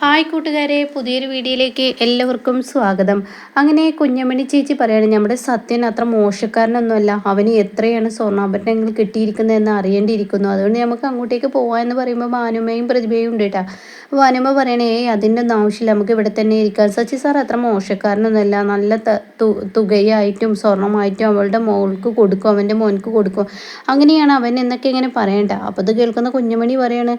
Hi കൂട്ടുകാരെ, പുതിയൊരു വീഡിയോയിലേക്ക് എല്ലാവർക്കും സ്വാഗതം. അങ്ങനെ കുഞ്ഞമ്മണി ചേച്ചി പറയാണ്, നമ്മുടെ സത്യൻ അത്ര മോശക്കാരനൊന്നുമല്ല, അവന് എത്രയാണ് സ്വർണ്ണാഭരണങ്ങൾ കിട്ടിയിരിക്കുന്നതെന്ന് അറിയേണ്ടിയിരിക്കുന്നു, അതുകൊണ്ട് നമുക്ക് അങ്ങോട്ടേക്ക് പോകാമെന്ന് പറയുമ്പോൾ ഭാനുമയും പ്രതിഭയും ഉണ്ട് കേട്ടോ. ഭാനുമ പറയണേ, അതിൻ്റെ ഒന്നും ആവശ്യമില്ല, നമുക്ക് ഇവിടെ തന്നെ ഇരിക്കാം, സച്ചി സാർ അത്ര മോശക്കാരനൊന്നുമല്ല, നല്ല തുകയായിട്ടും സ്വർണ്ണമായിട്ടും അവളുടെ മോൾക്ക് കൊടുക്കും, അവൻ്റെ മോൻക്ക് കൊടുക്കും, അങ്ങനെയാണ് അവൻ എന്നൊക്കെ ഇങ്ങനെ പറയണ്ട. അപ്പോൾ ഇത് കേൾക്കുന്ന കുഞ്ഞുമണി പറയാണ്,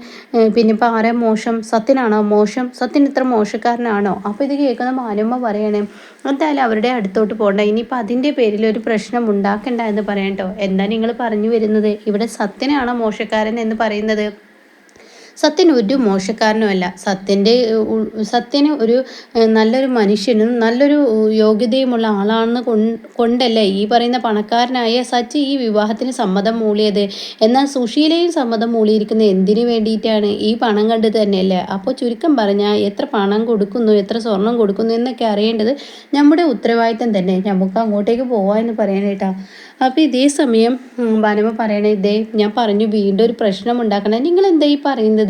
പിന്നെ ഇപ്പോൾ ആരാ മോശം, സത്യനാണോ മോശം, സത്യൻ ഇത്ര മോശക്കാരനാണോ? അപ്പോൾ ഇത് കേൾക്കുന്ന മാനുമ്മ പറയണേ, എന്തായാലും അവരുടെ അടുത്തോട്ട് പോകണ്ട, ഇനിയിപ്പോൾ അതിൻ്റെ പേരിൽ ഒരു പ്രശ്നം ഉണ്ടാക്കണ്ട എന്ന് പറയട്ടോ. എന്താ നിങ്ങൾ പറഞ്ഞു വരുന്നത്, ഇവിടെ സത്യനാണോ മോശക്കാരൻ എന്ന് പറയുന്നത്? സത്യൻ ഒരു മോശക്കാരനുമല്ല, സത്യന് ഒരു നല്ലൊരു മനുഷ്യനും നല്ലൊരു യോഗ്യതയുമുള്ള ആളാണെന്ന് കൊണ്ടല്ലേ ഈ പറയുന്ന പണക്കാരനായ സച്ചി ഈ വിവാഹത്തിന് സമ്മതം മൂളിയത്. എന്നാൽ സുശീലയും സമ്മതം മൂളിയിരിക്കുന്നത് എന്തിനു വേണ്ടിയിട്ടാണ്? ഈ പണം കണ്ട് തന്നെയല്ലേ. അപ്പോൾ ചുരുക്കം പറഞ്ഞാൽ എത്ര പണം കൊടുക്കുന്നു, എത്ര സ്വർണം കൊടുക്കുന്നു എന്നൊക്കെ അറിയേണ്ടത് നമ്മുടെ ഉത്തരവാദിത്തം തന്നെ. നമുക്ക് അങ്ങോട്ടേക്ക് പോവാമെന്ന് പറയാനേട്ടാ. അപ്പോൾ ഇതേ സമയം ഭാനുമ പറയണേ, ഇതേ ഞാൻ പറഞ്ഞു വീണ്ടും ഒരു പ്രശ്നം ഉണ്ടാക്കണം, നിങ്ങൾ എന്താ ഈ പറയുന്നത്,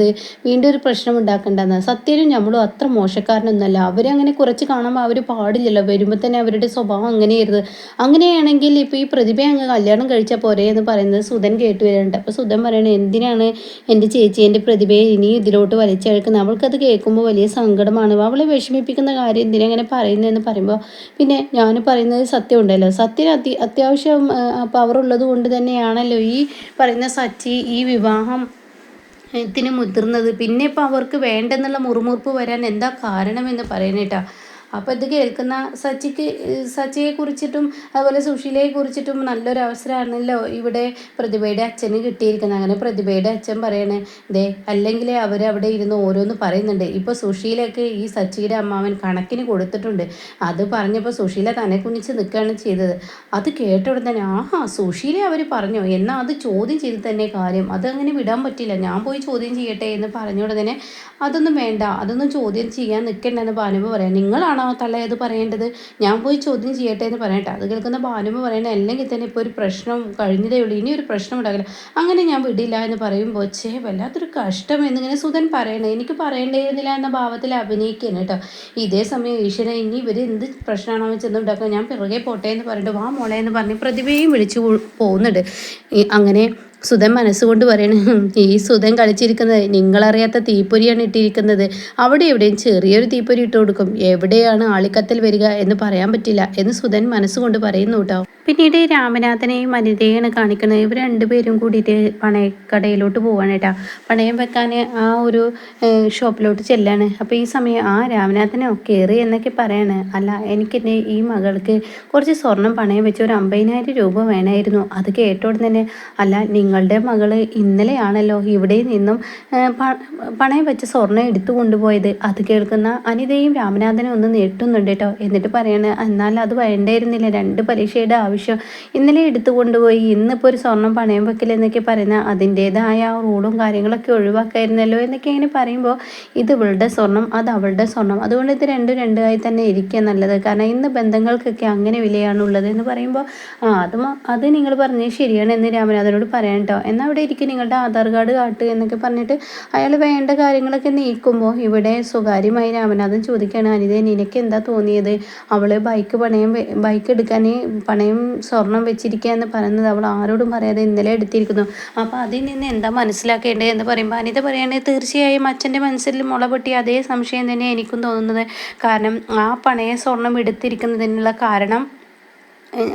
വീണ്ടും ഒരു പ്രശ്നം ഉണ്ടാക്കണ്ടെന്ന്. സത്യനും നമ്മളും അത്ര മോശക്കാരനൊന്നുമല്ല, അവരങ്ങനെ കുറച്ച് കാണുമ്പോൾ അവർ പാടില്ലല്ലോ, വരുമ്പോൾ തന്നെ അവരുടെ സ്വഭാവം അങ്ങനെയായിരുന്നു. അങ്ങനെയാണെങ്കിൽ ഇപ്പോൾ ഈ പ്രതിഭയെ അങ്ങ് കല്യാണം കഴിച്ചാൽ പോരെ എന്ന് പറയുന്നത് സുധൻ കേട്ട് വരുന്നുണ്ട്. അപ്പോൾ സുധൻ പറയണേ, എന്തിനാണ് എൻ്റെ ചേച്ചി എൻ്റെ പ്രതിഭയെ ഇനി ഇതിലോട്ട് വലിച്ചഴക്കുന്നത്, അവൾക്കത് കേൾക്കുമ്പോൾ വലിയ സങ്കടമാണ്, അവളെ വിഷമിപ്പിക്കുന്ന കാര്യം എന്തിനങ്ങനെ പറയുന്നതെന്ന് പറയുമ്പോൾ, പിന്നെ ഞാൻ പറയുന്നത് സത്യം ഉണ്ടല്ലോ, സത്യം അത്യാവശ്യം പവറുള്ളത് കൊണ്ട് തന്നെയാണല്ലോ ഈ പറയുന്ന സച്ചി ഈ വിവാഹം ത്തിന് മുതിർന്നത്. പിന്നെ ഇപ്പോൾ അവർക്ക് വേണ്ടെന്നുള്ള മുറുമുറുപ്പ് വരാൻ എന്താ കാരണമെന്ന് പറയുന്നേട്ടാ. അപ്പോൾ ഇത് കേൾക്കുന്ന സച്ചിയെ കുറിച്ചിട്ടും അതുപോലെ സുശീലയെ കുറിച്ചിട്ടും നല്ലൊരു അവസരമാണല്ലോ ഇവിടെ പ്രതിഭയുടെ അച്ഛന് കിട്ടിയിരിക്കുന്നത്. അങ്ങനെ പ്രതിഭയുടെ അച്ഛൻ പറയണേ, ദേ അല്ലെങ്കിൽ അവരവിടെ ഇരുന്ന് ഓരോന്ന് പറയുന്നുണ്ട്, ഇപ്പോൾ സുശീലയ്ക്ക് ഈ സച്ചിയുടെ അമ്മാവൻ കണക്കിന് കൊടുത്തിട്ടുണ്ട്. അത് പറഞ്ഞപ്പോൾ സുശീല തന്നെ കുനിച്ച് നിൽക്കുകയാണ് ചെയ്തത്. അത് കേട്ട ഉടൻ തന്നെ, ആഹാ സുശീല അവർ പറഞ്ഞോ, എന്നാൽ അത് ചോദ്യം ചെയ്ത് തന്നെ കാര്യം, അതങ്ങനെ വിടാൻ പറ്റില്ല, ഞാൻ പോയി ചോദ്യം ചെയ്യട്ടെ എന്ന് പറഞ്ഞ ഉടനെ, അതൊന്നും വേണ്ട, അതൊന്നും ചോദ്യം ചെയ്യാൻ നിൽക്കണ്ടെന്ന് ഭാനുമ പറയാം. നിങ്ങളാണോ തള്ളയത് പറയേണ്ടത്, ഞാൻ പോയി ചോദ്യം ചെയ്യട്ടെ എന്ന് പറയട്ടെ. അത് കേൾക്കുന്ന ഭാനുമ പറയണേ, അല്ലെങ്കിൽ തന്നെ ഇപ്പോൾ ഒരു പ്രശ്നം കഴിഞ്ഞതേ ഉള്ളൂ, ഇനി ഒരു പ്രശ്നം ഉണ്ടാകില്ല, അങ്ങനെ ഞാൻ വിടില്ല എന്ന് പറയുമ്പോൾ, വല്ലാത്തൊരു കഷ്ടം എന്നിങ്ങനെ സുധൻ പറയണേ, എനിക്ക് പറയേണ്ടിയിരുന്നില്ല എന്ന ഭാവത്തിൽ അഭിനയിക്കുകയാണ് കേട്ടോ. ഇതേ സമയം ഈശ്വരൻ, ഇനി ഇവർ എന്ത് പ്രശ്നമാണോ ചെന്നുണ്ടാക്കുക, ഞാൻ പിറകെ പോട്ടെ എന്ന് പറഞ്ഞിട്ട് വാ മോളെ എന്ന് പറഞ്ഞ് പ്രതിഭയും വിളിച്ചു പോകുന്നുണ്ട്. അങ്ങനെ സുധൻ മനസ്സുകൊണ്ട് പറയണ, ഈ സുധൻ കളിച്ചിരിക്കുന്നത് നിങ്ങളറിയാത്ത തീപ്പൊരിയാണ് ഇട്ടിരിക്കുന്നത്, അവിടെ എവിടെയും ചെറിയൊരു തീപ്പൊരി ഇട്ട് കൊടുക്കും, എവിടെയാണ് ആളിക്കത്തൽ വരിക എന്ന് പറയാൻ പറ്റില്ല എന്ന് സുധൻ മനസ്സുകൊണ്ട് പറയുന്നു കേട്ടോ. പിന്നീട് രാമനാഥനെയും അനിതയെയാണ് കാണിക്കുന്നത്. ഇവർ രണ്ടുപേരും കൂടിയിട്ട് പണയക്കടയിലോട്ട് പോവാണ് കേട്ടോ. പണയം വെക്കാൻ ആ ഒരു ഷോപ്പിലോട്ട് ചെല്ലാണ്. അപ്പോൾ ഈ സമയം രാമനാഥനോ കയറി എന്നൊക്കെ പറയാണ്, അല്ല എനിക്കെന്നെ ഈ മകൾക്ക് കുറച്ച് സ്വർണം പണയം വെച്ച് ഒരു 50,000 രൂപ വേണമായിരുന്നു. അത് കേട്ടോടെ തന്നെ, അല്ല നിങ്ങളുടെ മകള് ഇന്നലെയാണല്ലോ ഇവിടെ നിന്നും പണയം വെച്ച് സ്വർണം എടുത്തു കൊണ്ടുപോയത്. അത് കേൾക്കുന്ന അനിതയും രാമനാഥനും ഒന്ന് നീട്ടുന്നുണ്ട് കേട്ടോ. എന്നിട്ട് പറയാണ്, എന്നാൽ അത് വേണ്ടായിരുന്നില്ല, 2 പരീക്ഷയുടെ ആവശ്യം ഇന്നലെ എടുത്തു കൊണ്ടുപോയി, ഇന്നിപ്പോൾ ഒരു സ്വർണം പണയം വെക്കലെന്നൊക്കെ പറയുന്ന അതിൻ്റേതായ റൂളും കാര്യങ്ങളൊക്കെ ഒഴിവാക്കായിരുന്നല്ലോ എന്നൊക്കെ ഇങ്ങനെ പറയുമ്പോൾ, ഇത് ഇവളുടെ സ്വർണം, അത് അവളുടെ സ്വർണം, അതുകൊണ്ട് ഇത് രണ്ടും രണ്ടായി തന്നെ ഇരിക്കുക നല്ലത്, കാരണം ഇന്ന് ബന്ധങ്ങൾക്കൊക്കെ അങ്ങനെ വിലയാണുള്ളത് എന്ന് പറയുമ്പോൾ, അത് നിങ്ങൾ പറഞ്ഞത് ശരിയാണ് എന്ന് രാമനാഥനോട് പറയാൻ കേട്ടോ. എന്നാൽ അവിടെ ഇരിക്കും, നിങ്ങളുടെ ആധാർ കാർഡ് കാട്ട് എന്നൊക്കെ പറഞ്ഞിട്ട് അയാൾ വേണ്ട കാര്യങ്ങളൊക്കെ നീക്കുമ്പോൾ, ഇവിടെ സ്വകാര്യമായി രാമനാഥൻ ചോദിക്കുകയാണ്, അനിതേ നിനക്ക് എന്താ തോന്നിയത്, അവൾ ബൈക്ക് എടുക്കാൻ പണയം സ്വർണം വെച്ചിരിക്കുക എന്ന് പറയുന്നത് അവൾ ആരോടും പറയാതെ ഇന്നലെ എടുത്തിരിക്കുന്നു, അപ്പോൾ അതിൽ നിന്ന് എന്താ മനസ്സിലാക്കേണ്ടത് എന്ന് പറയുമ്പോൾ അനിത പറയുകയാണെങ്കിൽ, തീർച്ചയായും അച്ഛൻ്റെ മനസ്സിൽ മുള പൊട്ടി അതേ സംശയം തന്നെ എനിക്കും തോന്നുന്നത്, കാരണം ആ പണയ സ്വർണം എടുത്തിരിക്കുന്നതിനുള്ള കാരണം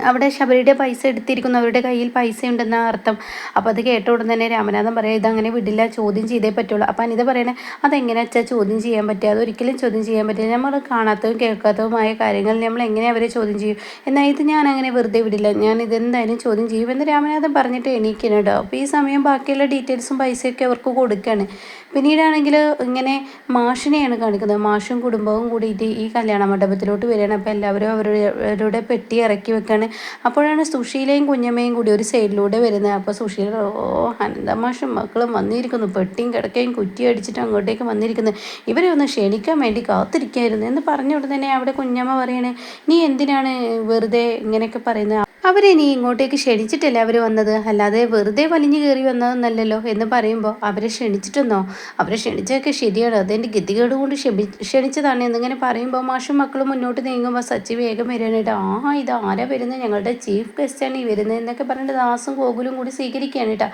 അവിടെ ശബരിയുടെ പൈസ എടുത്തിരിക്കുന്നു, അവരുടെ കയ്യിൽ പൈസ ഉണ്ടെന്ന അർത്ഥം. അപ്പോൾ അത് കേട്ട ഉടൻ തന്നെ രാമനാഥൻ പറയാം, ഇതങ്ങനെ വിടില്ല, ചോദ്യം ചെയ്തേ പറ്റുള്ളൂ. അപ്പോൾ അനിത പറയണേ, അതെങ്ങനെ വെച്ചാൽ ചോദ്യം ചെയ്യാൻ പറ്റുക, അതൊരിക്കലും ചോദ്യം ചെയ്യാൻ പറ്റില്ല, നമ്മൾ കാണാത്തതും കേൾക്കാത്തതുമായ കാര്യങ്ങൾ നമ്മൾ എങ്ങനെ അവരെ ചോദ്യം ചെയ്യും, എന്നാൽ ഇത് ഞാൻ അങ്ങനെ വെറുതെ വിടില്ല, ഞാൻ ഇതെന്തായാലും ചോദ്യം ചെയ്യും എന്ന് രാമനാഥൻ പറഞ്ഞിട്ട് എണീക്കണം കേട്ടോ. അപ്പോൾ ഈ സമയം ബാക്കിയുള്ള ഡീറ്റെയിൽസും പൈസയൊക്കെ അവർക്ക് കൊടുക്കുകയാണ്. പിന്നീടാണെങ്കിൽ ഇങ്ങനെ മാഷിനെയാണ് കാണിക്കുന്നത്. മാഷും കുടുംബവും കൂടിയിട്ട് ഈ കല്യാണ മണ്ഡപത്തിലോട്ട് വരികയാണ്. അപ്പോൾ എല്ലാവരും അവരുടെ പെട്ടി ഇറക്കി വെക്കുകയാണ്. അപ്പോഴാണ് സുശീലയും കുഞ്ഞമ്മയും കൂടി ഒരു സൈഡിലൂടെ വരുന്നത്. അപ്പോൾ സുശീല, അനന്ത മാഷും മക്കളും വന്നിരിക്കുന്നു, പെട്ടിയും കിടക്കയും കുറ്റി അടിച്ചിട്ട് അങ്ങോട്ടേക്ക് വന്നിരിക്കുന്നു, ഇവരെ ഒന്ന് ക്ഷണിക്കാൻ വേണ്ടി കാത്തിരിക്കുകയായിരുന്നു എന്ന് പറഞ്ഞ ഉടനെ തന്നെ അവിടെ കുഞ്ഞമ്മ പറയണേ, നീ എന്തിനാണ് വെറുതെ ഇങ്ങനെയൊക്കെ പറയുന്നത്, അവരിനി ഇങ്ങോട്ടേക്ക് ക്ഷണിച്ചിട്ടല്ലേ അവർ വന്നത്, അല്ലാതെ വെറുതെ വലിഞ്ഞു കയറി വന്നതെന്നല്ലല്ലോ എന്ന് പറയുമ്പോൾ അവരെ ക്ഷണിച്ചിട്ടെന്നോ, അവരെ ക്ഷണിച്ചതൊക്കെ ശരിയാണ്, അതെൻ്റെ ഗതികേട് കൊണ്ട് ക്ഷണിച്ചതാണ് എന്നിങ്ങനെ പറയുമ്പോൾ മാഷും മക്കളും മുന്നോട്ട് നീങ്ങുമ്പോൾ സച്ചി വേഗം വരാനായിട്ട് ഇത് ആരാ വരുന്നത്, ഞങ്ങളുടെ ചീഫ് ഗസ്റ്റാണ് ഈ വരുന്നത് എന്നൊക്കെ പറഞ്ഞിട്ട് ദാസും ഗോകുലും കൂടി സ്വീകരിക്കുകയാണ് കേട്ടോ.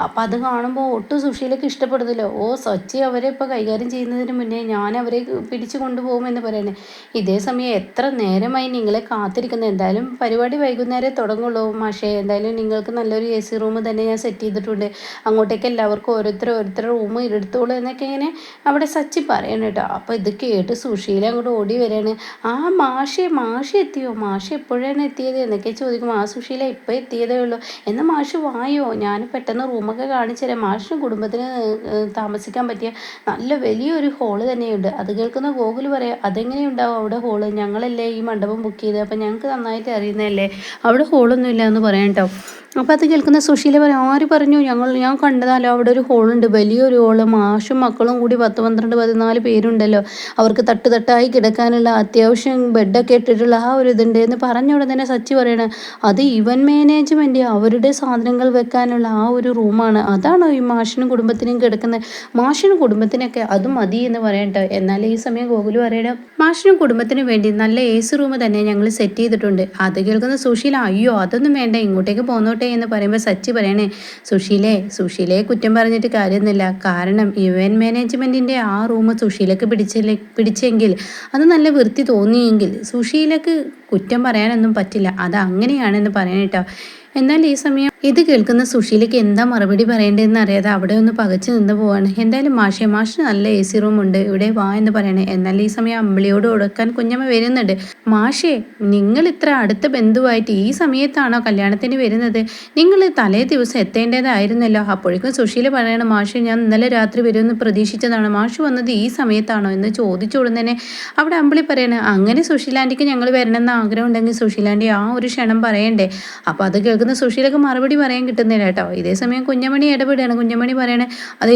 അപ്പോൾ അത് കാണുമ്പോൾ ഒട്ടും സുശീലക്ക് ഇഷ്ടപ്പെടുന്നില്ല. സച്ചി അവരെ ഇപ്പോൾ കൈകാര്യം ചെയ്യുന്നതിന് മുന്നേ ഞാൻ അവരെ പിടിച്ചു കൊണ്ടുപോകുമെന്ന് പറയണേ. ഇതേ സമയം എത്ര നേരമായി നിങ്ങളെ കാത്തിരിക്കുന്നത്, എന്തായാലും പരിപാടി വൈകുന്നേരം തുടങ്ങുള്ളൂ മാഷേ, എന്തായാലും നിങ്ങൾക്ക് നല്ലൊരു AC റൂം തന്നെ ഞാൻ സെറ്റ് ചെയ്തിട്ടുണ്ട്, അങ്ങോട്ടേക്ക് എല്ലാവർക്കും ഓരോരുത്തർ റൂം എടുത്തോളൂ എന്നൊക്കെ ഇങ്ങനെ അവിടെ സച്ചി പറയണം കേട്ടോ. അപ്പോൾ ഇത് കേട്ട് സുശീല അങ്ങോട്ട് ഓടി വരികയാണ്. മാഷ് എത്തിയോ, മാഷ് എപ്പോഴാണ് എത്തിയത് എന്നൊക്കെ ചോദിക്കും. സുശീല ഇപ്പോൾ എത്തിയതേ ഉള്ളൂ, എന്നാൽ മാഷ് വായോ, ഞാൻ പെട്ടെന്ന് റൂമൊക്കെ കാണിച്ചു തരാം, മാഷിന് കുടുംബത്തിന് താമസിക്കാൻ പറ്റിയ നല്ല വലിയൊരു ഹോള് തന്നെയുണ്ട്. അത് കേൾക്കുന്ന ഗോകുൽ പറയാം, അതെങ്ങനെയുണ്ടാവും അവിടെ ഹോള്, ഞങ്ങളല്ലേ ഈ മണ്ഡപം ബുക്ക് ചെയ്ത്, അപ്പം ഞങ്ങൾക്ക് നന്നായിട്ട് അറിയുന്നതല്ലേ, അവിടെ ഹോളൊന്നുമില്ല എന്ന് പറയാം കേട്ടോ. അപ്പോൾ അത് കേൾക്കുന്ന സുശീല പറയും, ആര് പറഞ്ഞു, ഞാൻ കണ്ടതാലോ അവിടെ ഒരു ഹോളുണ്ട്, വലിയൊരു ഹോള്, മാഷും മക്കളും കൂടി 10, 12, 14 പേരുണ്ടല്ലോ, അവർക്ക് തട്ടായി കിടക്കാനുള്ള അത്യാവശ്യം ബെഡൊക്കെ ഇട്ടിട്ടുള്ള ആ ഒരു ഇതുണ്ട് എന്ന് പറഞ്ഞ ഉടനെ തന്നെ സച്ചി പറയണ, അത് ഇവൻറ്റ് മാനേജ്മെൻറ്റ് അവരുടെ സാധനങ്ങൾ വെക്കാനുള്ള ആ ഒരു റൂമാണ്, അതാണോ ഈ മാഷിനും കുടുംബത്തിനും കിടക്കുന്നത്, മാഷിനും കുടുംബത്തിനൊക്കെ അത് മതി എന്ന് പറയട്ടോ. എന്നാൽ ഈ സമയം ഗോകുല് പറയണം, മാഷിനും കുടുംബത്തിനും വേണ്ടി നല്ല AC റൂം തന്നെ ഞങ്ങൾ സെറ്റ് ചെയ്തിട്ടുണ്ട്. അത് കേൾക്കുന്ന സുശീല, അയ്യോ അതൊന്നും വേണ്ട, ഇങ്ങോട്ടേക്ക് പോന്നോട്ടെ എന്ന് പറയുമ്പോൾ സച്ചി പറയണേ, സുശീലയെ കുറ്റം പറഞ്ഞിട്ട് കാര്യമൊന്നുമില്ല, കാരണം ഇവൻറ്റ് മാനേജ്മെൻറ്റിൻ്റെ ആ റൂം സുശീലക്ക് പിടിച്ചെങ്കിൽ, അത് നല്ല വൃത്തി തോന്നിയെങ്കിൽ സുശീലക്ക് കുറ്റം പറയാനൊന്നും പറ്റില്ല, അത് അങ്ങനെയാണെന്ന് പറയാനേട്ടോ. എന്നാൽ ഈ സമയം ഇത് കേൾക്കുന്ന സുശീലയ്ക്ക് എന്താ മറുപടി പറയേണ്ടതെന്ന് അറിയാതെ അവിടെ ഒന്ന് പകച്ചു നിന്ന് പോവാണ്. എന്തായാലും മാഷ് നല്ല AC റൂം ഉണ്ട്, ഇവിടെ വാ എന്ന് പറയണേ. എന്നാൽ ഈ സമയം അമ്പിളിയോട് കൊടുക്കാൻ കുഞ്ഞമ്മ വരുന്നുണ്ട്. മാഷേ, നിങ്ങൾ ഇത്ര അടുത്ത ബന്ധുവായിട്ട് ഈ സമയത്താണോ കല്യാണത്തിന് വരുന്നത്, നിങ്ങൾ തലേ ദിവസം എത്തേണ്ടതായിരുന്നല്ലോ. അപ്പോഴേക്കും സുശീല പറയണം, മാഷ് ഞാൻ ഇന്നലെ രാത്രി വരുമെന്ന് പ്രതീക്ഷിച്ചതാണ്, മാഷ് വന്നത് ഈ സമയത്താണോ എന്ന് ചോദിച്ചോടും തന്നെ അവിടെ അമ്പിളി പറയണേ, അങ്ങനെ സുശീലാൻ്റിക്ക് ഞങ്ങൾ വരണമെന്ന് ആഗ്രഹം ഉണ്ടെങ്കിൽ സുശീലാൻ്റി ആ ഒരു ക്ഷണം പറയണ്ടേ. അപ്പോൾ അത് കേൾക്കുന്ന സുശീലക്ക് മറുപടി പറയാൻ കിട്ടുന്നില്ല കേട്ടോ. ഇതേ സമയം കുഞ്ഞമണി ഇടപെടുകയാണ്. കുഞ്ഞമണി പറയണേ, അത്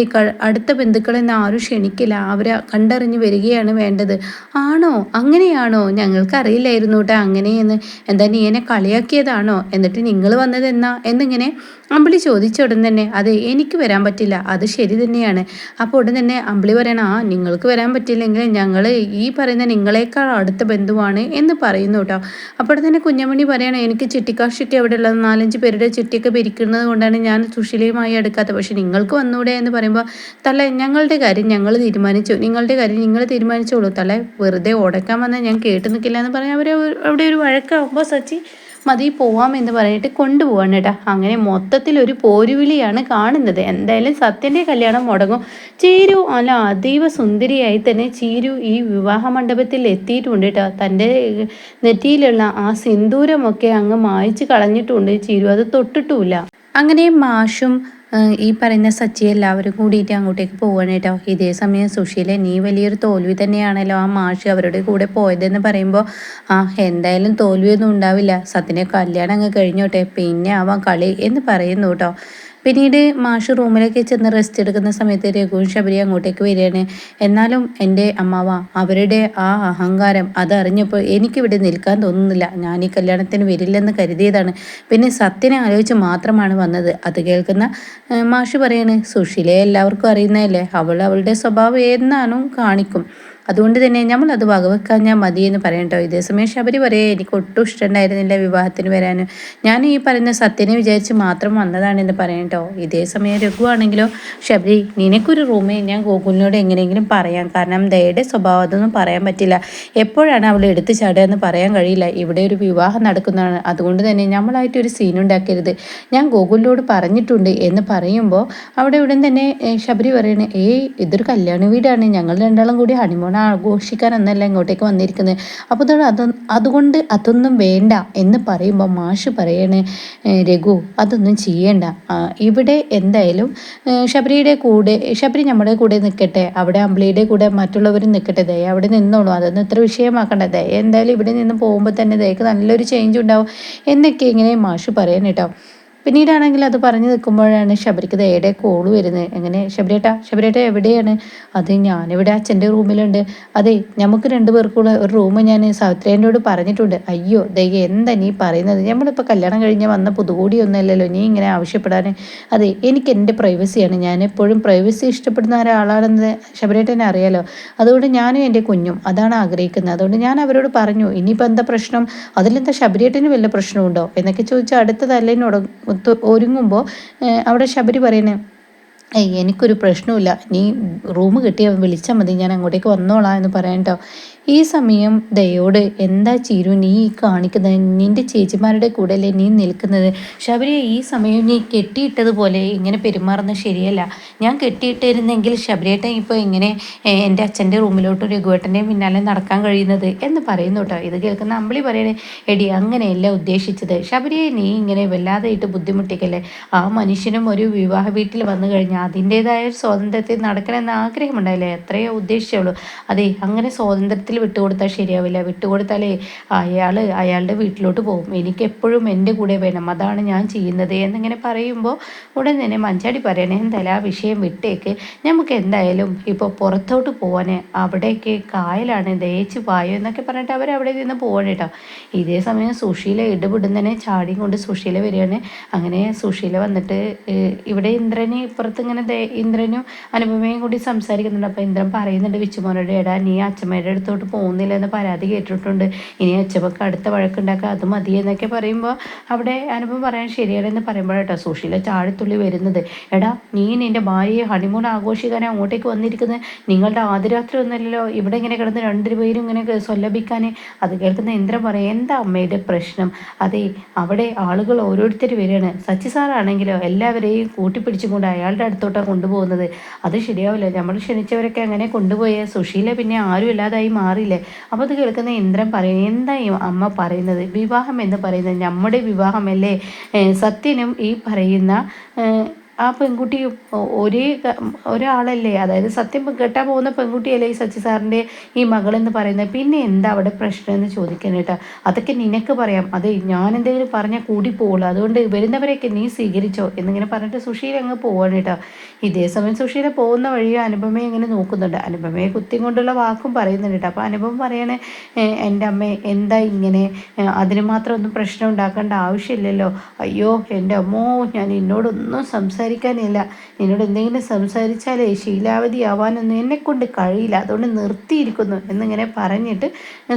അടുത്ത ബന്ധുക്കളെന്ന് ആരും ക്ഷണിക്കില്ല, അവരെ കണ്ടറിഞ്ഞ് വരികയാണ് വേണ്ടത്. ആണോ, അങ്ങനെയാണോ, ഞങ്ങൾക്കറിയില്ലായിരുന്നു കേട്ടോ അങ്ങനെയെന്ന്, എന്താ നീ എന്നെ കളിയാക്കിയതാണോ, എന്നിട്ട് നിങ്ങൾ വന്നത് എന്നാ എന്നിങ്ങനെ അമ്പിളി ചോദിച്ച ഉടൻ തന്നെ, അതെ എനിക്ക് വരാൻ പറ്റില്ല, അത് ശരി തന്നെയാണ്. അപ്പോൾ ഉടൻ തന്നെ അമ്പിളി പറയണം, നിങ്ങൾക്ക് വരാൻ പറ്റില്ലെങ്കിൽ ഞങ്ങൾ ഈ പറയുന്ന നിങ്ങളെക്കാൾ അടുത്ത ബന്ധുവാണ് എന്ന് പറയുന്നു കേട്ടോ. അപ്പോൾ തന്നെ കുഞ്ഞമണി പറയണം, എനിക്ക് ചിട്ടിക്കാശൊക്കെ എവിടെ ഉള്ളത്, 4-5 പേരുടെ ചിട്ടിയൊക്കെ പിരിക്കുന്നത് കൊണ്ടാണ് ഞാൻ സുശീലയുമായി എടുക്കാത്തത്, പക്ഷെ നിങ്ങൾക്ക് വന്നൂടെ എന്ന് പറയുമ്പോൾ, തല ഞങ്ങളുടെ കാര്യം ഞങ്ങൾ തീരുമാനിച്ചു, നിങ്ങളുടെ കാര്യം നിങ്ങൾ തീരുമാനിച്ചോളൂ, തല വെറുതെ ഉടക്കാൻ വന്നാൽ ഞാൻ കേട്ട് നിൽക്കില്ല എന്ന് പറഞ്ഞാൽ അവർ അവിടെ ഒരു വഴക്കാകുമ്പോൾ സച്ചി മതി പോവാമെന്ന് പറഞ്ഞിട്ട് കൊണ്ടുപോവാണ് കേട്ടോ. അങ്ങനെ മൊത്തത്തിലൊരു പോരുവിളിയാണ് കാണുന്നത്. എന്തായാലും സത്യൻ്റെ കല്യാണം മുടങ്ങും. ചീരു അല്ല അതീവ സുന്ദരിയായി തന്നെ ചീരു ഈ വിവാഹ മണ്ഡപത്തിൽ എത്തിയിട്ടുണ്ട് കേട്ടോ. തൻ്റെ നെറ്റിയിലുള്ള ആ സിന്ദൂരമൊക്കെ അങ്ങ് മായ്ച്ച് കളഞ്ഞിട്ടുണ്ട് ചീരു, അത് തൊട്ടിട്ടുമില്ല. അങ്ങനെ മാഷും ഈ പറയുന്ന സച്ചി എല്ലാവരും കൂടിയിട്ട് അങ്ങോട്ടേക്ക് പോവാണ് കേട്ടോ. ഇതേ സമയം സുശീല, നീ വലിയൊരു തോൽവി തന്നെയാണല്ലോ ആ മാഷ് അവരുടെ കൂടെ പോയതെന്ന് പറയുമ്പോൾ, എന്തായാലും തോൽവിയൊന്നും ഉണ്ടാവില്ല, സത്യനെ കല്യാണം അങ്ങ് കഴിഞ്ഞോട്ടെ, പിന്നെ ആവാം കളി എന്ന് പറയുന്നു കേട്ടോ. പിന്നീട് മാഷ് റൂമിലേക്ക് ചെന്ന് റെസ്റ്റ് എടുക്കുന്ന സമയത്ത് രഘുവും ശബരി അങ്ങോട്ടേക്ക് വരികയാണ്. എന്നാലും എൻ്റെ അമ്മാവ, അവരുടെ ആ അഹങ്കാരം അതറിഞ്ഞപ്പോൾ എനിക്കിവിടെ നിൽക്കാൻ തോന്നുന്നില്ല, ഞാൻ ഈ കല്യാണത്തിന് വരില്ലെന്ന് കരുതിയതാണ്, പിന്നെ സത്യനെ ആലോചിച്ച് മാത്രമാണ് വന്നത്. അത് കേൾക്കുന്ന മാഷ് പറയാണ്, സുശീലയെ എല്ലാവർക്കും അറിയുന്നതല്ലേ, അവളുടെ സ്വഭാവം എന്നാണോ കാണിക്കും, അതുകൊണ്ട് തന്നെ നമ്മളത് വകവെക്കാൻ ഞാൻ മതിയെന്ന് പറയട്ടോ. ഇതേസമയം ശബരി പറയേ, എനിക്ക് ഒട്ടും ഇഷ്ടമുണ്ടായിരുന്നില്ല വിവാഹത്തിന് വരാനും, ഞാൻ ഈ പറയുന്ന സത്യനെ വിചാരിച്ച് മാത്രം വന്നതാണെന്ന് പറയട്ടോ. ഇതേസമയം രഘു ആണെങ്കിലോ, ശബരി നിനക്കൊരു റൂമേ ഞാൻ ഗോകുലിനോട് എങ്ങനെയെങ്കിലും പറയാം, കാരണം ദയയുടെ സ്വഭാവം അതൊന്നും പറയാൻ പറ്റില്ല, എപ്പോഴാണ് അവൾ എടുത്തു ചാടുക എന്ന് പറയാൻ കഴിയില്ല, ഇവിടെ ഒരു വിവാഹം നടക്കുന്നതാണ്, അതുകൊണ്ട് തന്നെ നമ്മളായിട്ടൊരു സീനുണ്ടാക്കരുത്, ഞാൻ ഗോകുലിനോട് പറഞ്ഞിട്ടുണ്ട് എന്ന് പറയുമ്പോൾ അവിടെ ഉടൻ തന്നെ ശബരി പറയണേ, ഇതൊരു കല്യാണ വീടാണ്, ഞങ്ങൾ രണ്ടാളും കൂടി ഹണിമൂൺ ആഘോഷിക്കാനൊന്നല്ല ഇങ്ങോട്ടേക്ക് വന്നിരിക്കുന്നത്, അപ്പോൾ അതുകൊണ്ട് അതൊന്നും വേണ്ട എന്ന് പറയുമ്പോൾ മാഷ് പറയണേ, രഘു അതൊന്നും ചെയ്യേണ്ട, ഇവിടെ എന്തായാലും ശബരി നമ്മുടെ കൂടെ നിൽക്കട്ടെ, അവിടെ അമ്പിളിയുടെ കൂടെ മറ്റുള്ളവരും നിൽക്കട്ടെ, ദയ അവിടെ നിന്നോളൂ, അതൊന്നും ഇത്ര വിഷയമാക്കണ്ട, ദയ എന്തായാലും ഇവിടെ നിന്ന് പോകുമ്പോൾ തന്നെ ദയക്ക് നല്ലൊരു ചേഞ്ച് ഉണ്ടാവും എന്നൊക്കെ ഇങ്ങനെ മാഷ് പറയണം കേട്ടോ. പിന്നീടാണെങ്കിൽ അത് പറഞ്ഞു നിൽക്കുമ്പോഴാണ് ശബരിക്ക് ദയുടെ കോള് വരുന്നത്. എങ്ങനെ ശബരിയേട്ട എവിടെയാണ്? അത് ഞാനിവിടെ അച്ഛൻ്റെ റൂമിലുണ്ട്. അതെ, നമുക്ക് 2 പേർക്കുള്ള ഒരു റൂം ഞാൻ സാവിത്രിയോട് പറഞ്ഞിട്ടുണ്ട്. അയ്യോ ദയ, എന്താ നീ പറയുന്നത്? നമ്മളിപ്പോൾ കല്യാണം കഴിഞ്ഞ് വന്ന പുതുകൂടിയൊന്നുമല്ലല്ലോ നീ ഇങ്ങനെ ആവശ്യപ്പെടാൻ. അതെ, എനിക്ക് എൻ്റെ പ്രൈവസിയാണ്, ഞാൻ എപ്പോഴും പ്രൈവസി ഇഷ്ടപ്പെടുന്ന ഒരാളാണെന്ന് ശബരിയേട്ടനെ അറിയാലോ. അതുകൊണ്ട് ഞാനും എൻ്റെ കുഞ്ഞും അതാണ് ആഗ്രഹിക്കുന്നത്. അതുകൊണ്ട് ഞാൻ അവരോട് പറഞ്ഞു. ഇനിയിപ്പോൾ എന്താ പ്രശ്നം? അതിലെന്താ ശബരിയേട്ടന് വല്ല പ്രശ്നമുണ്ടോ എന്നൊക്കെ ചോദിച്ചാൽ അടുത്ത തല്ലിനോട് ഒരുങ്ങുമ്പോൾ അവിടെ ശബരി പറയുന്നത്, ഏയ് എനിക്കൊരു പ്രശ്നമില്ല, നീ റൂം കിട്ടിയാൽ വിളിച്ചാൽ മതി, ഞാൻ അങ്ങോട്ടേക്ക് വന്നോളാം എന്ന് പറയാം കേട്ടോ. ഈ സമയം ദയോട്, എന്താ ചീരു നീ ഈ കാണിക്കുന്നത്? നിൻ്റെ ചേച്ചിമാരുടെ കൂടെ അല്ലേ നീ നിൽക്കുന്നത്? ശബരിയെ ഈ സമയം നീ കെട്ടിയിട്ടതുപോലെ ഇങ്ങനെ പെരുമാറുന്നത് ശരിയല്ല. ഞാൻ കെട്ടിയിട്ടിരുന്നെങ്കിൽ ശബരിയേട്ടൻ ഇപ്പോൾ ഇങ്ങനെ എൻ്റെ അച്ഛൻ്റെ റൂമിലോട്ട് രഘുവേട്ടൻ്റെ പിന്നാലെ നടക്കാൻ കഴിയുന്നത് എന്ന് പറയുന്നു കേട്ടോ. ഇത് കേൾക്കുന്ന അമ്പിളി പറയണേ, എടി അങ്ങനെയല്ല ഉദ്ദേശിച്ചത്, ശബരിയെ നീ ഇങ്ങനെ വല്ലാതെ ഇട്ട് ബുദ്ധിമുട്ടിക്കല്ലേ. ആ മനുഷ്യനും ഒരു വിവാഹ വീട്ടിൽ വന്നു കഴിഞ്ഞാൽ അതിൻ്റെതായ ഒരു സ്വാതന്ത്ര്യത്തിൽ നടക്കണമെന്ന് ആഗ്രഹമുണ്ടായില്ലേ, എത്രയോ ഉദ്ദേശിച്ചുള്ളൂ. അതെ, അങ്ങനെ സ്വാതന്ത്ര്യത്തിൽ വിട്ടുകൊടുത്താൽ ശരിയാവില്ല. വിട്ടുകൊടുത്താലേ അയാളുടെ വീട്ടിലോട്ട് പോകും. എനിക്കെപ്പോഴും എൻ്റെ കൂടെ വേണം, അതാണ് ഞാൻ ചെയ്യുന്നത് എന്നിങ്ങനെ പറയുമ്പോൾ ഉടൻ തന്നെ മഞ്ചാടി പറയണേ, എന്തായാലും ആ വിഷയം വിട്ടേക്ക്, നമുക്ക് എന്തായാലും ഇപ്പോൾ പുറത്തോട്ട് പോകാൻ അവിടേക്ക് കായലാണ്, ദയച്ച് പായോ എന്നൊക്കെ പറഞ്ഞിട്ട് അവരവിടെ നിന്ന് പോകണം കേട്ടോ. ഇതേ സമയം സുശീല ഇടപെടുന്നതിനെ ചാടിയും കൊണ്ട് സുശീല വരികയാണ്. അങ്ങനെ സുശീല വന്നിട്ട് ഇവിടെ ഇന്ദ്രന് ഇപ്പുറത്ത് ഇങ്ങനെ ഇന്ദ്രനും അനുപമയും കൂടി സംസാരിക്കുന്നുണ്ട്. അപ്പോൾ ഇന്ദ്രൻ പറയുന്നുണ്ട് വിച്ചുമോനോട്, എടാ നീ അച്ഛമ്മയുടെ അടുത്തോട്ട് പോകുന്നില്ല എന്ന് പരാതി കേട്ടിട്ടുണ്ട്, ഇനി അച്ഛമ്മക്ക് അടുത്ത വഴക്കുണ്ടാക്കുക, അത് മതി എന്നൊക്കെ പറയുമ്പോൾ അവിടെ അനുപമ പറയാൻ ശരിയാണെന്ന് പറയുമ്പോഴാട്ടോ സുശീല ചാടിത്തുള്ളി വരുന്നത്. എടാ നീ നിൻ്റെ ഭാര്യയെ ഹണിമൂൺ ആഘോഷിക്കാൻ അങ്ങോട്ടേക്ക് വന്നിരിക്കുന്നത്, നിങ്ങളുടെ ആദ്യരാത്രി ഒന്നുമല്ലല്ലോ ഇവിടെ ഇങ്ങനെ കിടന്ന് 2 പേരും ഇങ്ങനെ സ്വലഭിക്കാൻ. അത് കേൾക്കുന്ന ഇന്ദ്രൻ പറയും, എന്താ അമ്മയുടെ പ്രശ്നം? അതെ, അവിടെ ആളുകൾ ഓരോരുത്തർ വരികയാണ്, സച്ചി സാറാണെങ്കിലോ എല്ലാവരെയും കൂട്ടിപ്പിടിച്ചും കൊണ്ട് അയാളുടെ അടുത്തോട്ടാണ് കൊണ്ടുപോകുന്നത്, അത് ശരിയാവില്ല, നമ്മൾ ക്ഷണിച്ചവരൊക്കെ അങ്ങനെ കൊണ്ടുപോയ സുശീല പിന്നെ ആരും ഇല്ലാതായി മാറിയില്ലേ. അപ്പോൾ അത് കേൾക്കുന്ന ഇന്ദ്രൻ പറയും, എന്താ ഈ അമ്മ പറയുന്നത്? വിവാഹം എന്ന് പറയുന്നത് നമ്മുടെ വിവാഹമല്ലേ? സത്യനും ഈ പറയുന്ന ആ പെൺകുട്ടിയും ഒരാളല്ലേ, അതായത് സത്യം കെട്ടാൻ പോകുന്ന പെൺകുട്ടിയല്ലേ ഈ സച്ചി സാറിൻ്റെ ഈ മകളെന്ന് പറയുന്നത്, പിന്നെ എന്താ അവിടെ പ്രശ്നം എന്ന് ചോദിക്കണം കേട്ടോ. അതൊക്കെ നിനക്ക് പറയാം, അതെ ഞാൻ എന്തെങ്കിലും പറഞ്ഞാൽ കൂടി പോകുള്ളൂ, അതുകൊണ്ട് വരുന്നവരെയൊക്കെ നീ സ്വീകരിച്ചോ എന്നിങ്ങനെ പറഞ്ഞിട്ട് സുശീല അങ്ങ് പോവാണ് കേട്ടോ. ഇതേ സമയം സുശീല പോകുന്ന വഴി അനുപമയെ ഇങ്ങനെ നോക്കുന്നുണ്ട്. അനുപമയെ കുത്തി കൊണ്ടുള്ള വാക്കും പറയുന്നുണ്ട് കേട്ടോ. അപ്പോൾ അനുപമ പറയണേ, എൻ്റെ അമ്മ എന്താ ഇങ്ങനെ, അതിന് മാത്രം ഒന്നും പ്രശ്നം ഉണ്ടാക്കേണ്ട ആവശ്യമില്ലല്ലോ. അയ്യോ എൻ്റെ അമ്മോ, ഞാൻ എന്നോടൊന്നും സംസാരിക്കാനില്ല, നിന്നോട് എന്തെങ്കിലും സംസാരിച്ചാലേ ശീലാവധി ആവാനൊന്നും എന്നെക്കൊണ്ട് കഴിയില്ല, അതുകൊണ്ട് നിർത്തിയിരിക്കുന്നു എന്നിങ്ങനെ പറഞ്ഞിട്ട്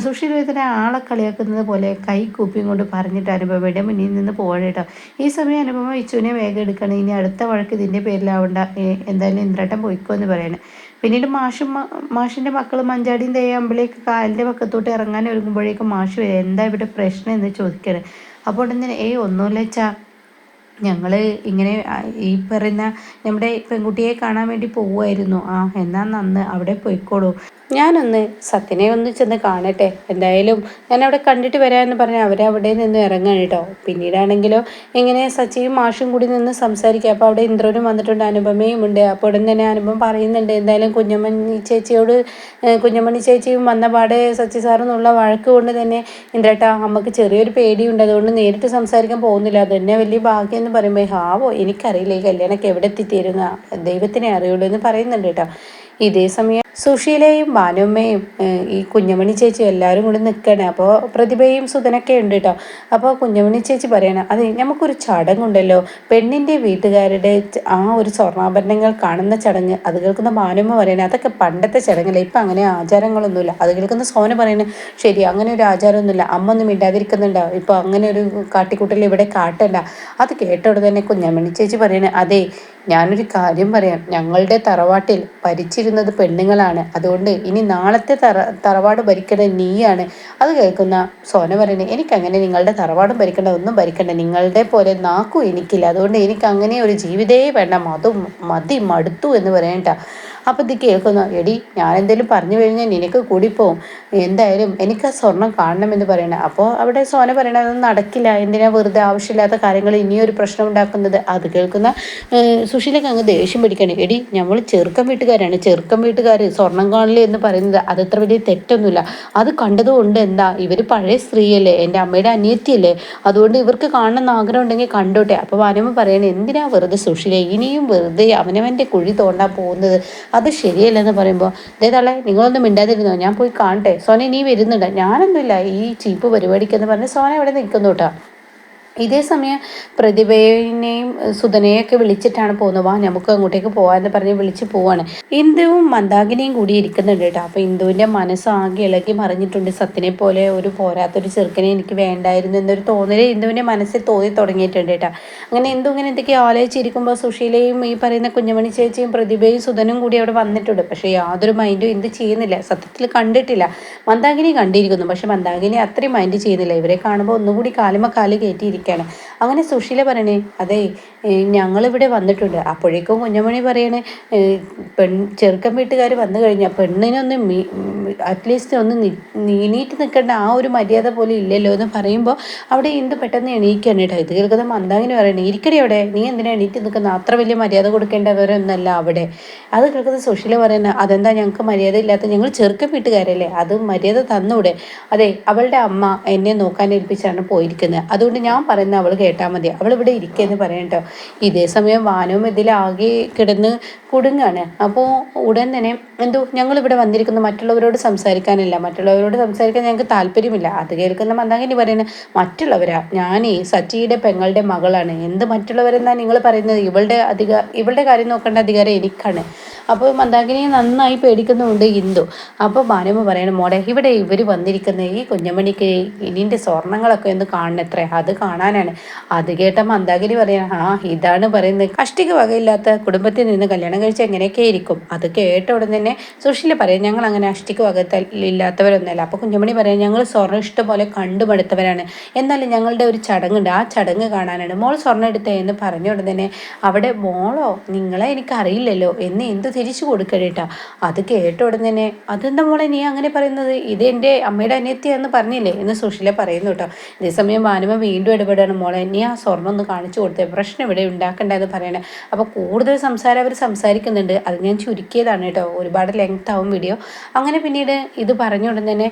സുശീല ഇതിനെ ആളെ കളിയാക്കുന്നത് പോലെ കൈ കൂപ്പിയും കൊണ്ട് പറഞ്ഞിട്ട് അനുപമയുടെ മുന്നിൽ നിന്ന് പോകണം കേട്ടോ. ഈ സമയം അനുപമ ഇച്ചുവിനെ വേഗം എടുക്കണം, ഇനി അടുത്ത വഴക്ക് ഇതിൻ്റെ പേരിലാവണ്ട, എന്തായാലും ഇന്ദ്രേട്ടൻ പോയിക്കോ എന്ന് പറയണേ. പിന്നീട് മാഷിൻ്റെ മക്കൾ മഞ്ചാടിയും അമ്പിളിയൊക്കെ കാലിൻ്റെ പക്കത്തോട്ട് ഇറങ്ങാൻ ഒരുങ്ങുമ്പോഴേക്കും മാഷ് വരും. എന്താ ഇവിടെ പ്രശ്നം എന്ന് ചോദിക്കണേ. അപ്പോൾ ഉടനെ ഒന്നുമില്ല വെച്ചാൽ ഞങ്ങൾ ഇങ്ങനെ ഈ പറയുന്ന നമ്മുടെ പെൺകുട്ടിയെ കാണാൻ വേണ്ടി പോവുമായിരുന്നു. എന്നാൽ നന്ന്, അവിടെ പോയിക്കോളൂ, ഞാനൊന്ന് സത്യനെ ഒന്ന് ചെന്ന് കാണട്ടെ, എന്തായാലും ഞാൻ അവിടെ കണ്ടിട്ട് വരാമെന്ന് പറഞ്ഞാൽ അവരവിടെ നിന്ന് ഇറങ്ങാണ് കേട്ടോ. പിന്നീടാണെങ്കിലോ ഇങ്ങനെ സച്ചിയും മാഷും കൂടി നിന്ന് സംസാരിക്കുക. അപ്പോൾ അവിടെ ഇന്ദ്രനും വന്നിട്ടുണ്ട്, അനുപമയും ഉണ്ട്. അപ്പോൾ ഉടൻ തന്നെ അനുപമ പറയുന്നുണ്ട്, എന്തായാലും കുഞ്ഞമ്മണി ചേച്ചിയും വന്ന പാടെ സച്ചി സാറെന്നുള്ള വഴക്ക് കൊണ്ട് തന്നെ ഇന്ദ്രേട്ടാ അമ്മക്ക് ചെറിയൊരു പേടിയുണ്ട്, അതുകൊണ്ട് നേരിട്ട് സംസാരിക്കാൻ പോകുന്നില്ല, അത് തന്നെ വലിയ ഭാഗ്യം എന്ന് പറയുമ്പോൾ എനിക്കറിയില്ല ഈ കല്യാണമൊക്കെ എവിടെ എത്തിത്തീരുന്ന ദൈവത്തിനെ അറിയുള്ളൂ എന്ന് പറയുന്നുണ്ട് കേട്ടോ. ഇതേ സമയം സുശീലയും ഭാനുമ്മയും ഈ കുഞ്ഞമണി ചേച്ചിയും എല്ലാവരും കൂടി നിൽക്കുകയാണ്. അപ്പോൾ പ്രതിഭയും സുധനൊക്കെ ഉണ്ട് കേട്ടോ. അപ്പോൾ കുഞ്ഞമണി ചേച്ചി പറയണം, അതെ നമുക്കൊരു ചടങ്ങുണ്ടല്ലോ, പെണ്ണിൻ്റെ വീട്ടുകാരുടെ ആ ഒരു സ്വർണ്ണാഭരണങ്ങൾ കാണുന്ന ചടങ്ങ്. അത് കേൾക്കുന്ന ഭാനുമ്മ പറയണേ, അതൊക്കെ പണ്ടത്തെ ചടങ്ങല്ലേ, ഇപ്പം അങ്ങനെ ആചാരങ്ങളൊന്നുമില്ല. അത് കേൾക്കുന്ന സോന പറയണേ, ശരി അങ്ങനെ ഒരു ആചാരമൊന്നുമില്ല, അമ്മ ഒന്നും ഇണ്ടാതിരിക്കുന്നുണ്ടോ, ഇപ്പോൾ അങ്ങനെ ഒരു കാട്ടിക്കൂട്ടൽ ഇവിടെ കാട്ടണ്ട. അത് കേട്ടോടെ തന്നെ കുഞ്ഞമണി ചേച്ചി പറയണേ, അതെ ഞാനൊരു കാര്യം പറയാം, ഞങ്ങളുടെ തറവാട്ടിൽ ഭരിച്ചിരുന്നത് പെണ്ണുങ്ങളാണ്, അതുകൊണ്ട് ഇനി നാളത്തെ തറവാട് ഭരിക്കേണ്ടത് നീയാണ്. അത് കേൾക്കുന്ന സോന പറയണേ, എനിക്കങ്ങനെ നിങ്ങളുടെ തറവാടും ഭരിക്കേണ്ട ഒന്നും ഭരിക്കേണ്ട, നിങ്ങളുടെ പോലെ നാക്കും എനിക്കില്ല, അതുകൊണ്ട് എനിക്ക് അങ്ങനെ ഒരു ജീവിതേ വേണ്ട, മതി മടുത്തു എന്ന് പറയണ്ട. അപ്പോൾ ഇത് കേൾക്കുന്നു, എടി ഞാൻ എന്തെങ്കിലും പറഞ്ഞു കഴിഞ്ഞാൽ നിനക്ക് കൂടിപ്പോവും, എന്തായാലും എനിക്ക് ആ സ്വർണം കാണണമെന്ന് പറയണേ. അപ്പോൾ അവിടെ സോന പറയണത് അതൊന്നും നടക്കില്ല, എന്തിനാ വെറുതെ ആവശ്യമില്ലാത്ത കാര്യങ്ങൾ ഇനിയൊരു പ്രശ്നം ഉണ്ടാക്കുന്നത്. അത് കേൾക്കുന്ന സുശീലക്ക് അങ്ങ് ദേഷ്യം പിടിക്കണേ. എടി നമ്മൾ ചെറുക്കൻ വീട്ടുകാരാണ്, ചെറുക്കൻ വീട്ടുകാർ സ്വർണം കാണില്ല എന്ന് പറയുന്നത് അതത്ര വലിയ തെറ്റൊന്നുമില്ല. അത് കണ്ടതുകൊണ്ട് എന്താ, ഇവർ പഴയ സ്ത്രീയല്ലേ, എൻ്റെ അമ്മയുടെ അനിയത്തിയല്ലേ, അതുകൊണ്ട് ഇവർക്ക് കാണണമെന്ന് ആഗ്രഹം ഉണ്ടെങ്കിൽ കണ്ടോട്ടെ. അപ്പോൾ വാനമ്മ പറയണേ, എന്തിനാ വെറുതെ സുശീല ഇനിയും വെറുതെ അവനവൻ്റെ കുഴി തോണ്ടാൻ പോകുന്നത്, അത് ശരിയല്ലെന്ന് പറയുമ്പോൾ ഇതേതള്ളേ നിങ്ങളൊന്നും മിണ്ടാതിരുന്നോ, ഞാൻ പോയി കാണട്ടെ, സോന നീ വരുന്നുണ്ട്. ഞാനൊന്നുമില്ല ഈ ചീപ്പ് പരിപാടിക്കെന്ന് പറഞ്ഞ് സോന ഇവിടെ നിൽക്കുന്നു കേട്ടോ. ഇതേ സമയം പ്രതിഭയെയും സുധനെയൊക്കെ വിളിച്ചിട്ടാണ് പോകുന്നത്. വാ നമുക്ക് അങ്ങോട്ടേക്ക് പോകാമെന്ന് പറഞ്ഞ് വിളിച്ച് പോവാണ്. ഇന്ദുവും മന്ദാകിനിയും കൂടി ഇരിക്കുന്നുണ്ട് കേട്ടോ. അപ്പോൾ ഇന്ദുവിൻ്റെ മനസ്സാകെ ഇളകി മറിഞ്ഞിട്ടുണ്ട്. സത്യനെ പോലെ ഒരു പോരാത്തൊരു ചെറുക്കനെ എനിക്ക് വേണ്ടായിരുന്നു എന്നൊരു തോന്നൽ ഇന്ദുവിൻ്റെ മനസ്സിൽ തോന്നി തുടങ്ങിയിട്ടുണ്ട് കേട്ടോ. അങ്ങനെ ഇന്ദു ഇങ്ങനെ എന്തൊക്കെയോ ആലോചിച്ചിരിക്കുമ്പോൾ സുശീലയും ഈ പറയുന്ന കുഞ്ഞമണി ചേച്ചിയും പ്രതിഭയും സുധനും കൂടി അവിടെ വന്നിട്ടുണ്ട്. പക്ഷേ യാതൊരു മൈൻഡും ഇന്ദു ചെയ്യുന്നില്ല. സത്യത്തിൽ കണ്ടിട്ടില്ല, മന്ദാകിനി കണ്ടിരിക്കുന്നു, പക്ഷെ മന്ദാകിനി അത്രയും മൈൻഡ് ചെയ്യുന്നില്ല. ഇവരെ കാണുമ്പോൾ ഒന്നുകൂടി കാലുമ കാല് കയറ്റിയിരിക്കും. അങ്ങനെ സുശീല പറയണേ, അതെ ഞങ്ങളിവിടെ വന്നിട്ടുണ്ട്. അപ്പോഴേക്കും കുഞ്ഞമണി പറയണേ, ചെറുക്കൻ വീട്ടുകാർ വന്നു കഴിഞ്ഞാൽ പെണ്ണിനൊന്ന് അറ്റ്ലീസ്റ്റ് ഒന്ന് നീണീറ്റ് നിൽക്കേണ്ട ആ ഒരു മര്യാദ പോലും ഇല്ലല്ലോ എന്ന് പറയുമ്പോൾ അവിടെ ഇന്ദു പെട്ടെന്ന് എണീക്കുകയാണ് കേട്ടോ. ഇത് കേൾക്കുന്ന മന്ദാകിനി പറയണേ, ഇരിക്കടി അവിടെ, നീ എന്തിനാ എണീറ്റ് നിൽക്കുന്നത്, അത്ര വലിയ മര്യാദ കൊടുക്കേണ്ടവരൊന്നല്ല അവിടെ. അത് കേൾക്കുന്ന സുശീല പറയുന്നത്, അതെന്താ ഞങ്ങൾക്ക് മര്യാദ ഇല്ലാത്ത, ഞങ്ങൾ ചെറുക്കൻ വീട്ടുകാരല്ലേ, അത് മര്യാദ തന്നൂടെ. അതെ അവളുടെ അമ്മ എന്നെ നോക്കാൻ ഏൽപ്പിച്ചാണ് പോയിരിക്കുന്നത്, അതുകൊണ്ട് ഞാൻ പറയുന്ന അവൾ കേട്ടാൽ മതി, അവൾ ഇവിടെ ഇരിക്കുകയെന്ന് പറയട്ടോ. ഇതേ സമയം വാനവും ഇതിലാകെ കിടന്ന് കുടുങ്ങാണ്. അപ്പോൾ ഉടൻ തന്നെ ഞങ്ങളിവിടെ വന്നിരിക്കുന്നു മറ്റുള്ളവരോട് സംസാരിക്കാനില്ല, മറ്റുള്ളവരോട് സംസാരിക്കാൻ ഞങ്ങൾക്ക് താല്പര്യമില്ല. അത് കേൾക്കുന്ന മന്ദാകിനി പറയുന്നത്, മറ്റുള്ളവരാ, ഞാനേ സച്ചിയുടെ പെങ്ങളുടെ മകളാണ്, എന്ത് മറ്റുള്ളവരെന്നാ നിങ്ങൾ പറയുന്നത്, ഇവളുടെ കാര്യം നോക്കേണ്ട അധികാരം എനിക്കാണ്. അപ്പോൾ മന്ദാകിനിയെ നന്നായി പേടിക്കുന്നുണ്ട് ഇന്ദു. അപ്പോൾ ഭാനുമ്മ പറയണം, മോടെ ഇവിടെ ഇവർ വന്നിരിക്കുന്നത് ഈ കുഞ്ഞമണിക്ക് ഇനിൻ്റെ സ്വർണ്ണങ്ങളൊക്കെ ഒന്ന് കാണണത്രേ, അത് കാണാനാണ്. അത് കേട്ട മന്ദാകിനി പറയാം, ഇതാണ് പറയുന്നത്, കഷ്ടിക്ക് വകയില്ലാത്ത കുടുംബത്തിൽ നിന്ന് കല്യാണം കഴിച്ച് എങ്ങനെയൊക്കെ ഇരിക്കും. അത് കേട്ട ഉടൻ തന്നെ സുശീല പറയാം, ഞങ്ങൾ അങ്ങനെ അഷ്ടിക്ക് ഇല്ലാത്തവരൊന്നുമല്ല. അപ്പോൾ കുഞ്ഞമണി പറയാം, ഞങ്ങൾ സ്വർണ്ണം ഇഷ്ടംപോലെ കണ്ടുമടുത്തവരാണ്, എന്നാലും ഞങ്ങളുടെ ഒരു ചടങ്ങുണ്ട്, ആ ചടങ്ങ് കാണാനാണ്. മോൾ സ്വർണ്ണം എടുത്തേ എന്ന് പറഞ്ഞ ഉടൻ തന്നെ അവിടെ മോളോ നിങ്ങളെ എനിക്കറിയില്ലല്ലോ എന്ന് എന്ത് തിരിച്ചു കൊടുക്കണേട്ടാ. അത് കേട്ട ഉടൻ തന്നെ, അതെന്താ മോളെ നീ അങ്ങനെ പറയുന്നത്, ഇത് എൻ്റെ അമ്മയുടെ അനിയത്തിയാന്ന് പറഞ്ഞില്ലേ എന്ന് സുശീല പറയുന്നു കേട്ടോ. അതേസമയം ഭാനുമ വീണ്ടും ഇടപെടാണ്, മോളെ നീ ആ സ്വർണ്ണം ഒന്ന് കാണിച്ചു കൊടുത്തേ, പ്രശ്നം ഇവിടെ ഉണ്ടാക്കണ്ടെന്ന് പറയണേ. അപ്പോൾ കൂടുതൽ സംസാരം അവർ സംസാരിക്കുന്നുണ്ട്, അത് ഞാൻ ചുരുക്കിയതാണ് കേട്ടോ, ഒരുപാട് ലെങ്ത് ആവും വീഡിയോ. അങ്ങനെ പിന്നീട് ഇത് പറഞ്ഞ ഉടൻ തന്നെ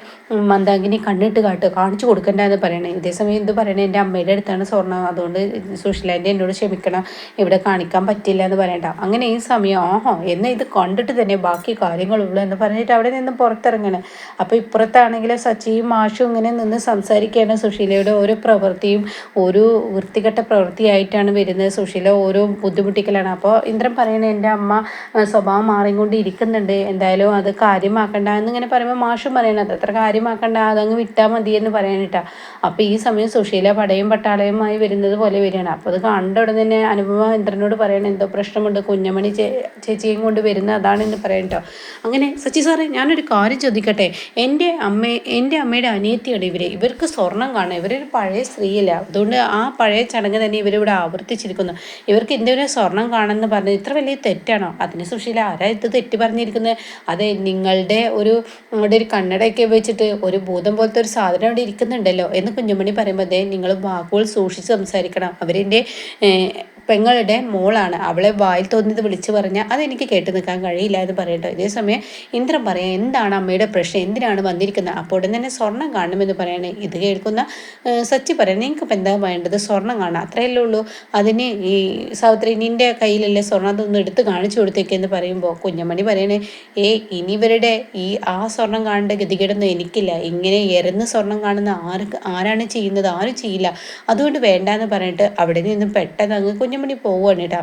മന്ദാകിനി കണ്ണിട്ട് കാണിച്ചു കൊടുക്കണ്ട എന്ന് പറയണേ. ഇതേസമയം ഇത് പറയണേ, എൻ്റെ അമ്മയുടെ അടുത്താണ് സ്വർണ്ണം, അതുകൊണ്ട് സുശീലേൻ്റെ എന്നോട് ക്ഷമിക്കണം, ഇവിടെ കാണിക്കാൻ പറ്റില്ല എന്ന് പറയണ്ട. അങ്ങനെ ഈ സമയം എന്നാൽ ഇത് കണ്ടിട്ട് തന്നെ ബാക്കി കാര്യങ്ങളുള്ളൂ എന്ന് പറഞ്ഞിട്ട് അവിടെ നിന്ന് പുറത്തിറങ്ങണം. അപ്പോൾ ഇപ്പുറത്താണെങ്കിൽ സച്ചിയും മാഷും ഇങ്ങനെ നിന്ന് സംസാരിക്കുകയാണ്. സുശീലയുടെ ഓരോ പ്രവൃത്തിയും ഒരു വൃത്തികെട്ട പ്രവൃത്തിയായിട്ടാണ് വരുന്നത്. സുശീല ഓരോ ബുദ്ധിമുട്ടിക്കലാണ്. അപ്പോൾ ഇന്ദ്രൻ പറയണേ, എൻ്റെ അമ്മ സ്വഭാവം മാറിക്കൊണ്ട് ഇരിക്കുന്നുണ്ട്, എന്തായാലും അത് കാര്യമാക്കണ്ട എന്നിങ്ങനെ പറയുമ്പോൾ മാഷും പറയണത് അത് അത്ര കാര്യമാക്കണ്ട, അതങ്ങ് വിട്ടാൽ മതി എന്ന് പറയാനിട്ടാ. അപ്പോൾ ഈ സമയം സുശീല പടയും പട്ടാളയുമായി വരുന്നത് പോലെ വരികയാണ്. അപ്പോൾ അത് കണ്ട ഉടനെ തന്നെ അനുപമ ഇന്ദ്രനോട് പറയണം, എന്തോ പ്രശ്നമുണ്ട്, കുഞ്ഞമണി ചേച്ചിയും കൊണ്ട് വരുന്നത് അതാണെന്ന് പറയട്ടോ. അങ്ങനെ സച്ചി സാറേ ഞാനൊരു കാര്യം ചോദിക്കട്ടെ, എൻ്റെ അമ്മയുടെ അനിയത്തിയാണ് ഇവർക്ക് സ്വർണം കാണാം, ഇവരൊരു പഴയ സ്ത്രീയല്ല, അതുകൊണ്ട് ആ പഴയ ചടങ്ങ് തന്നെ ഇവരിവിടെ ആവർത്തിച്ചിരിക്കുന്നു, ഇവർക്ക് എന്തെങ്കിലും സ്വർണം കാണുമെന്ന് പറഞ്ഞത് ഇത്ര വലിയ തെറ്റാണോ? അതിന് സുശീല, ആരാ ഇത് തെറ്റ് പറഞ്ഞിരിക്കുന്നത്? അതെ നിങ്ങളുടെ അവിടെ ഒരു കണ്ണടയൊക്കെ വെച്ചിട്ട് ഒരു ഭൂതം പോലത്തെ ഒരു സാധനം അവിടെ ഇരിക്കുന്നുണ്ടല്ലോ എന്ന് കുഞ്ഞുമണി പറയുമ്പോൾ, അതെ നിങ്ങൾ വാക്കുകൾ സൂക്ഷിച്ച് സംസാരിക്കണം, അവരെൻ്റെ പെങ്ങളുടെ മോളാണ്, അവളെ വായിൽ തോന്നിയത് വിളിച്ചു പറഞ്ഞാൽ അതെനിക്ക് കേട്ട് നിൽക്കാൻ കഴിയില്ല എന്ന് പറയട്ടോ. ഇതേസമയം ഇന്ദ്രൻ പറയാം, എന്താണ് അമ്മയുടെ പ്രശ്നം, എന്തിനാണ് വന്നിരിക്കുന്നത്? അപ്പോൾ ഉടൻ തന്നെ സ്വർണം കാണണമെന്ന് പറയണേ. ഇത് കേൾക്കുന്ന സച്ചി പറയാം, നിങ്ങൾക്കിപ്പോൾ എന്താ വേണ്ടത്, സ്വർണം കാണാം, അത്രയല്ലേ ഉള്ളൂ, അതിന് ഈ സാവിത്രി നിൻ്റെ കയ്യിലല്ലേ സ്വർണ്ണം, അതൊന്ന് എടുത്ത് കാണിച്ചു കൊടുത്തേക്കെന്ന് പറയുമ്പോൾ കുഞ്ഞമണി പറയണേ, ഇനി ഇവരുടെ ആ സ്വർണം കാണേണ്ട ഗതികേടൊന്നും എനിക്കില്ല, ഇങ്ങനെ എരന്ന് സ്വർണം കാണുന്ന ആരാണ് ചെയ്യുന്നത്, ആരും ചെയ്യില്ല, അതുകൊണ്ട് വേണ്ടാന്ന് പറഞ്ഞിട്ട് അവിടെ നിന്നും പെട്ടെന്ന് അങ്ങ് കുഞ്ഞുമണി പോവുകയാണ് കേട്ടോ.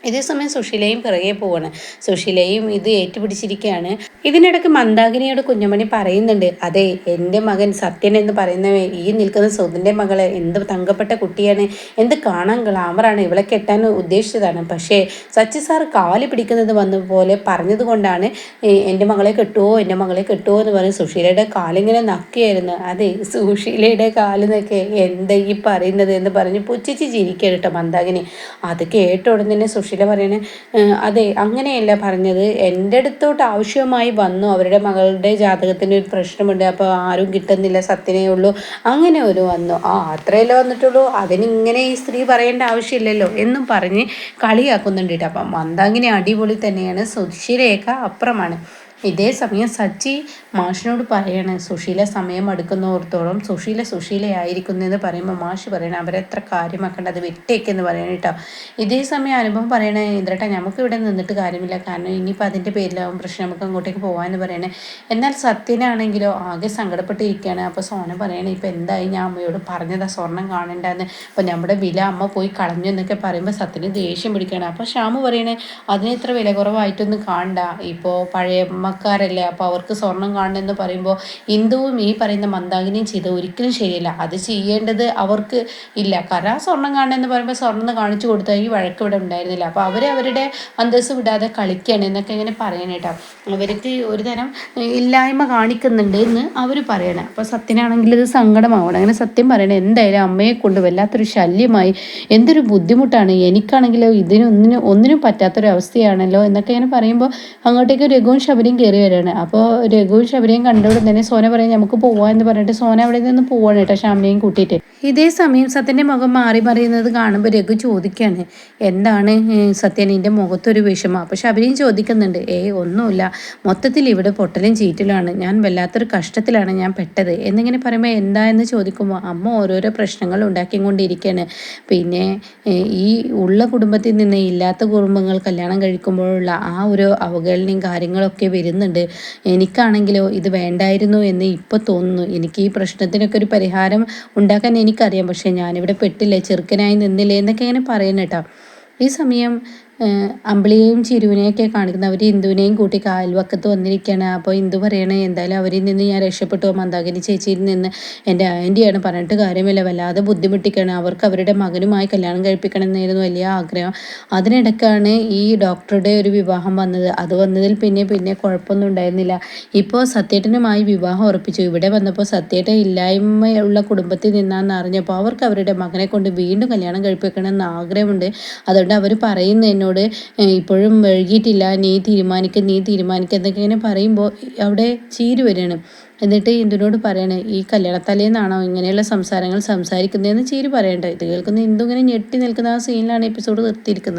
ഇതേസമയം സുശീലയും പിറകെ പോവാണ്. സുശീലയും ഇത് ഏറ്റുപിടിച്ചിരിക്കുകയാണ്. ഇതിനിടയ്ക്ക് മന്ദാകിനിയോട് കുഞ്ഞമണി പറയുന്നുണ്ട്, അതെ എൻ്റെ മകൻ സത്യൻ എന്ന് പറയുന്നവൻ ഈ നിൽക്കുന്ന സുധൻ്റെ മകള് എന്ത് തങ്കപ്പെട്ട കുട്ടിയാണ്, എന്ത് കാണാൻ ഗ്ലാമറാണ്, ഇവളെ കെട്ടാൻ ഉദ്ദേശിച്ചതാണ്, പക്ഷേ സച്ചി സാർ കാല് പിടിക്കുന്നത് വന്ന പോലെ പറഞ്ഞത് കൊണ്ടാണ് എൻ്റെ മകളെ കെട്ടുമോ എന്ന് പറഞ്ഞ് സുശീലയുടെ കാലിങ്ങനെ നക്കിയായിരുന്നു. അതെ സുശീലയുടെ കാലെന്നൊക്കെ എന്താ ഈ പറയുന്നത് എന്ന് പറഞ്ഞ് പുച്ഛിച്ച് ചിരിക്കുക കേട്ടോ മന്ദാകിനി. അത് കേട്ട ഉടനെ തന്നെ സുശീല പറയണേ അതെ അങ്ങനെയല്ല പറഞ്ഞത്, എൻ്റെ അടുത്തോട്ട് ആവശ്യമായി വന്നു, അവരുടെ മകളുടെ ജാതകത്തിന് ഒരു പ്രശ്നമുണ്ട്, അപ്പോൾ ആരും കിട്ടുന്നില്ല, സത്യനേ ഉള്ളൂ, അങ്ങനെ ഒരു വന്നു, അത്രയല്ലേ വന്നിട്ടുള്ളൂ, അതിനിങ്ങനെ ഈ സ്ത്രീ പറയേണ്ട ആവശ്യമില്ലല്ലോ എന്നും പറഞ്ഞ് കളിയാക്കുന്നുണ്ട് കേട്ടോ. അപ്പം മന്ദാകിനി അടിപൊളി തന്നെയാണ്, സുശീലയൊക്കെ അപ്പുറമാണ്. ഇതേ സമയം സച്ചി മാഷിനോട് പറയാണ് സുശീല സമയം എടുക്കുന്നോർത്തോളം സുശീലയായിരിക്കുന്നു എന്ന് പറയുമ്പോൾ മാഷ് പറയണേ അവരെത്ര കാര്യമാക്കേണ്ട, അത് വിട്ടേക്കെന്ന് പറയണം കേട്ടോ. ഇതേ സമയം അനുഭവം പറയണേ ഇന്ദ്രേട്ടാ നമുക്ക് ഇവിടെ നിന്നിട്ട് കാര്യമില്ല, കാരണം ഇനിയിപ്പോൾ അതിൻ്റെ പേരിലാവും പ്രശ്നം, നമുക്ക് അങ്ങോട്ടേക്ക് പോകാമെന്ന് പറയണേ. എന്നാൽ സത്യനാണെങ്കിലോ ആകെ സങ്കടപ്പെട്ടിരിക്കുകയാണ്. അപ്പോൾ സോന പറയണേ ഇപ്പോൾ എന്തായി, ഞാൻ അമ്മയോട് പറഞ്ഞതാ സ്വർണം കാണണ്ടെന്ന്, അപ്പോൾ നമ്മുടെ വില അമ്മ പോയി കളഞ്ഞു എന്നൊക്കെ പറയുമ്പോൾ സത്യന് ദേഷ്യം പിടിക്കുകയാണ്. അപ്പോൾ ശ്യാമ് പറയണേ അതിന് ഇത്ര വില കുറവായിട്ടൊന്നും കാണണ്ട, ഇപ്പോൾ പഴയ അമ്മക്കാരല്ലേ, അപ്പോൾ അവർക്ക് സ്വർണം കാണണമെന്ന് പറയുമ്പോൾ ഇന്ദുവും ഈ പറയുന്ന മന്ദാകിനിയും ചെയ്ത് ഒരിക്കലും ശരിയല്ല, അത് ചെയ്യേണ്ടത് അവർക്ക് ഇല്ല. കാരണം സ്വർണം കാണണമെന്ന് പറയുമ്പോൾ സ്വർണ്ണം കാണിച്ചു കൊടുത്താൽ ഈ വഴക്ക് ഇവിടെ ഉണ്ടായിരുന്നില്ല, അപ്പോൾ അവരുടെ അന്തസ്സ് വിടാതെ കളിക്കുകയാണ് എന്നൊക്കെ ഇങ്ങനെ പറയണ കേട്ടോ. അവർക്ക് ഒരു തരം ഇല്ലായ്മ കാണിക്കുന്നുണ്ട് എന്ന് അവർ പറയണം. അപ്പോൾ സത്യനാണെങ്കിൽ ഇത് സങ്കടമാവണം. അങ്ങനെ സത്യം പറയണേ എന്തായാലും അമ്മയെ കൊണ്ട് വല്ലാത്തൊരു ശല്യമായി, എന്തൊരു ബുദ്ധിമുട്ടാണ്, എനിക്കാണെങ്കിലോ ഒന്നിനും പറ്റാത്തൊരവസ്ഥയാണല്ലോ എന്നൊക്കെ ഇങ്ങനെ പറയുമ്പോൾ അങ്ങോട്ടേക്ക് രഘുവും ശബരിയും കയറി വരികയാണ്. അപ്പോൾ രഘുവും ശബരിയും കണ്ടവിടെ തന്നെ സോന പറയും നമുക്ക് പോവാം എന്ന് പറഞ്ഞിട്ട് സോന അവിടെ നിന്ന് പോവാണ് കേട്ടോ ശ്യാമിനെയും കൂട്ടിയിട്ട്. ഇതേ സമയം സത്യൻ്റെ മുഖം മാറി മറിയുന്നത് കാണുമ്പോൾ രഘു ചോദിക്കുകയാണ് എന്താണ് സത്യൻ എൻ്റെ മുഖത്തൊരു വിഷമം. അപ്പോൾ ശബരിയും ചോദിക്കുന്നുണ്ട് ഒന്നുമില്ല, മൊത്തത്തിൽ ഇവിടെ പൊട്ടലും ചീറ്റലുമാണ്, ഞാൻ വല്ലാത്തൊരു കഷ്ടത്തിലാണ് ഞാൻ പെട്ടത് എന്നിങ്ങനെ പറയുമ്പോൾ എന്താ എന്ന് ചോദിക്കുമ്പോൾ അമ്മ ഓരോരോ പ്രശ്നങ്ങൾ ഉണ്ടാക്കിക്കൊണ്ടിരിക്കുകയാണ്. പിന്നെ ഈ ഉള്ള കുടുംബത്തിൽ നിന്ന് ഇല്ലാത്ത കുടുംബങ്ങൾ കല്യാണം കഴിക്കുമ്പോഴുള്ള ആ ഒരു അവഗണനയും കാര്യങ്ങളൊക്കെ വരുന്നുണ്ട്. എനിക്കാണെങ്കിലോ ഇത് വേണ്ടായിരുന്നു എന്ന് ഇപ്പോൾ തോന്നുന്നു. എനിക്ക് ഈ പ്രശ്നത്തിനൊക്കെ ഒരു പരിഹാരം ഉണ്ടാക്കാൻ എനിക്കറിയാം, പക്ഷേ ഞാനിവിടെ പെട്ടില്ലേ, ചെറുക്കനായി നിന്നില്ലേ എന്നൊക്കെ ഇങ്ങനെ പറയുന്നു കേട്ടോ. ഈ സമയം അമ്പിളിയെയും ചിരുവിനെയൊക്കെ കാണിക്കുന്നത് അവർ ഇന്ദുവിനെയും കൂട്ടി കായൽവക്കത്ത് വന്നിരിക്കുകയാണ്. അപ്പോൾ ഇന്ദു പറയണേ എന്തായാലും അവരിൽ നിന്ന് ഞാൻ രക്ഷപ്പെട്ടു, മന്ദാകിനി ചേച്ചിയിൽ നിന്ന് എൻ്റെ ആൻറ്റിയാണ്, പറഞ്ഞിട്ട് കാര്യമില്ല, വല്ലാതെ ബുദ്ധിമുട്ടിക്കുകയാണ്, അവർക്ക് അവരുടെ മകനുമായി കല്യാണം കഴിപ്പിക്കണം എന്നായിരുന്നു വലിയ ആഗ്രഹം. അതിനിടയ്ക്കാണ് ഈ ഡോക്ടറുടെ ഒരു വിവാഹം വന്നത്, അത് വന്നതിൽ പിന്നെ കുഴപ്പമൊന്നും ഉണ്ടായിരുന്നില്ല. ഇപ്പോൾ സത്യേട്ടനുമായി വിവാഹം ഉറപ്പിച്ചു, ഇവിടെ വന്നപ്പോൾ സത്യേട്ടൻ ഇല്ലായ്മയുള്ള കുടുംബത്തിൽ നിന്നാന്ന് അറിഞ്ഞപ്പോൾ അവർക്ക് അവരുടെ മകനെ കൊണ്ട് വീണ്ടും കല്യാണം കഴിപ്പിക്കണമെന്ന് ആഗ്രഹമുണ്ട്. അതുകൊണ്ട് അവർ പറയുന്നു എന്നോട് ഇപ്പോഴും വൈകിട്ടില്ല, നീ തീരുമാനിക്കുക എന്നൊക്കെ ഇങ്ങനെ പറയുമ്പോൾ അവിടെ ചീര് വരികയാണ്. എന്നിട്ട് ഇന്ദുവിനോട് പറയണേ ഈ കല്യാണത്തലേന്നാണോ ഇങ്ങനെയുള്ള സംസാരങ്ങൾ സംസാരിക്കുന്നതെന്ന് ചീര് പറയണ്ട. ഇത് കേൾക്കുന്ന ഇന്ദു ഇങ്ങനെ ഞെട്ടി നിൽക്കുന്ന ആ സീനിലാണ് എപ്പിസോഡ് നിർത്തിയിരിക്കുന്നത്.